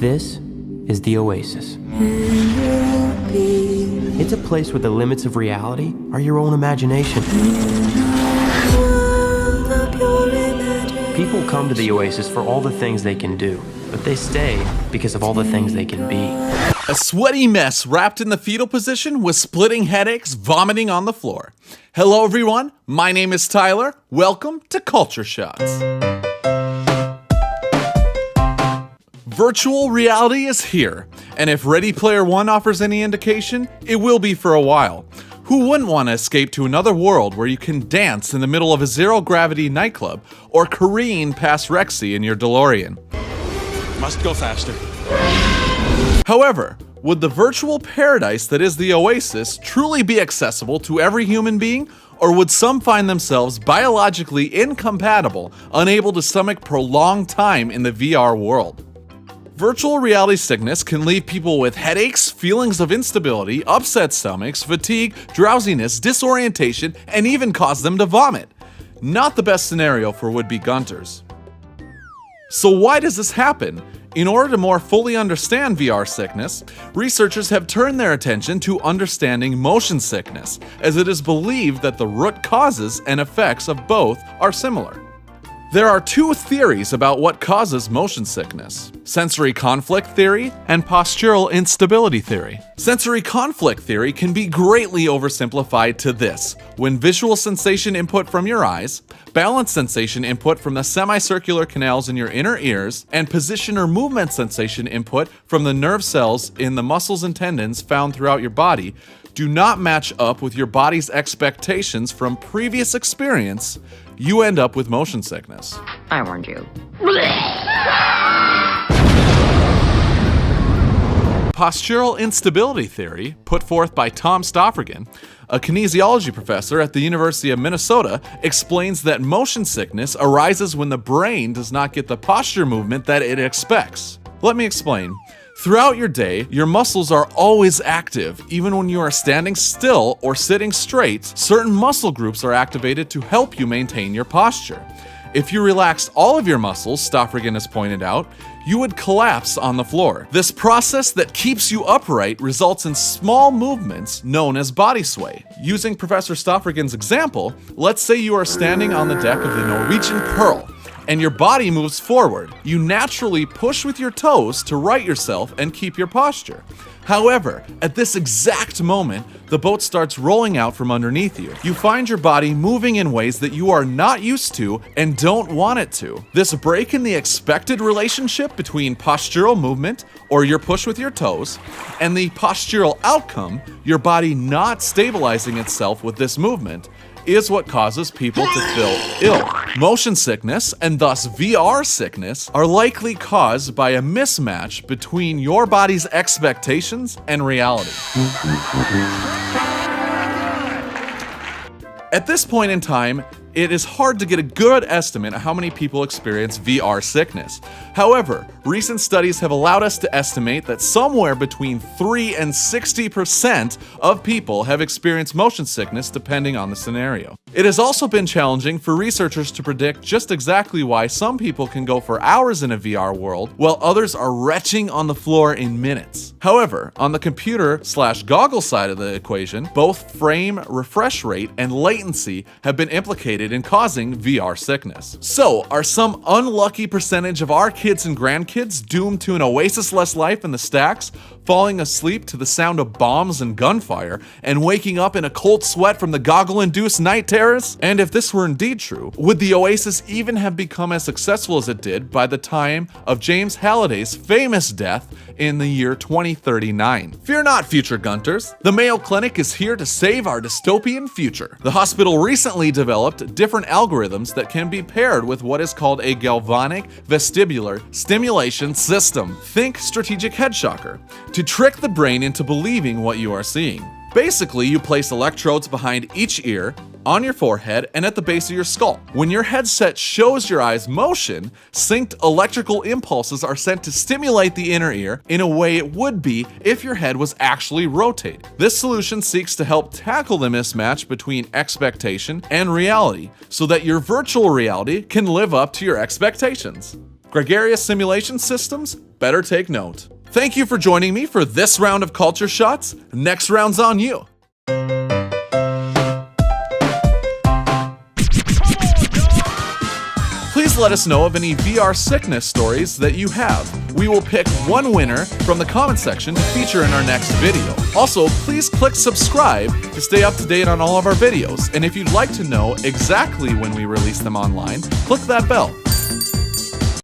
This is the Oasis. It's a place where the limits of reality are your own imagination. People come to the Oasis for all the things they can do, but they stay because of all the things they can be. A sweaty mess wrapped in the fetal position with splitting headaches, vomiting on the floor. Hello everyone, my name is Tyler. Welcome to Culture Shots. Virtual reality is here, and if Ready Player One offers any indication, it will be for a while. Who wouldn't want to escape to another world where you can dance in the middle of a zero-gravity nightclub or careen past Rexy in your DeLorean? Must go faster. However, would the virtual paradise that is the Oasis truly be accessible to every human being, or would some find themselves biologically incompatible, unable to stomach prolonged time in the VR world? Virtual reality sickness can leave people with headaches, feelings of instability, upset stomachs, fatigue, drowsiness, disorientation, and even cause them to vomit. Not the best scenario for would-be Gunters. So why does this happen? In order to more fully understand VR sickness, researchers have turned their attention to understanding motion sickness, as it is believed that the root causes and effects of both are similar. There are two theories about what causes motion sickness: sensory conflict theory and postural instability theory. Sensory conflict theory can be greatly oversimplified to this: when visual sensation input from your eyes, balance sensation input from the semicircular canals in your inner ears, and position or movement sensation input from the nerve cells in the muscles and tendons found throughout your body do not match up with your body's expectations from previous experience, you end up with motion sickness. I warned you. Postural instability theory, put forth by Tom Stoffrigan, a kinesiology professor at the University of Minnesota, explains that motion sickness arises when the brain does not get the posture movement that it expects. Let me explain. Throughout your day, your muscles are always active. Even when you are standing still or sitting straight, certain muscle groups are activated to help you maintain your posture. If you relaxed all of your muscles, Stoffrigan has pointed out, you would collapse on the floor. This process that keeps you upright results in small movements known as body sway. Using Professor Stoffrigan's example, let's say you are standing on the deck of the Norwegian Pearl, and your body moves forward. You naturally push with your toes to right yourself and keep your posture. However, at this exact moment, the boat starts rolling out from underneath you. You find your body moving in ways that you are not used to and don't want it to. This break in the expected relationship between postural movement, or your push with your toes, and the postural outcome, your body not stabilizing itself with this movement, is what causes people to feel ill. Motion sickness, and thus VR sickness, are likely caused by a mismatch between your body's expectations and reality. At this point in time, it is hard to get a good estimate of how many people experience VR sickness. However, recent studies have allowed us to estimate that somewhere between 3 and 60% of people have experienced motion sickness depending on the scenario. It has also been challenging for researchers to predict just exactly why some people can go for hours in a VR world while others are retching on the floor in minutes. However, on the computer/goggle side of the equation, both frame refresh rate and latency have been implicated in causing VR sickness. So, are some unlucky percentage of our kids and grandkids doomed to an Oasis-less life in the stacks, falling asleep to the sound of bombs and gunfire, and waking up in a cold sweat from the goggle-induced night terrors? And if this were indeed true, would the Oasis even have become as successful as it did by the time of James Halliday's famous death in the year 2039? Fear not, future Gunters. The Mayo Clinic is here to save our dystopian future. The hospital recently developed different algorithms that can be paired with what is called a galvanic vestibular stimulation system. Think strategic head shocker, to trick the brain into believing what you are seeing. Basically, you place electrodes behind each ear, on your forehead, and at the base of your skull. When your headset shows your eyes motion, synced electrical impulses are sent to stimulate the inner ear in a way it would be if your head was actually rotating. This solution seeks to help tackle the mismatch between expectation and reality so that your virtual reality can live up to your expectations. Gregarious simulation systems better take note. Thank you for joining me for this round of Culture Shots. Next round's on you. Please let us know of any VR sickness stories that you have. We will pick one winner from the comment section to feature in our next video. Also, please click subscribe to stay up to date on all of our videos. And if you'd like to know exactly when we release them online, click that bell.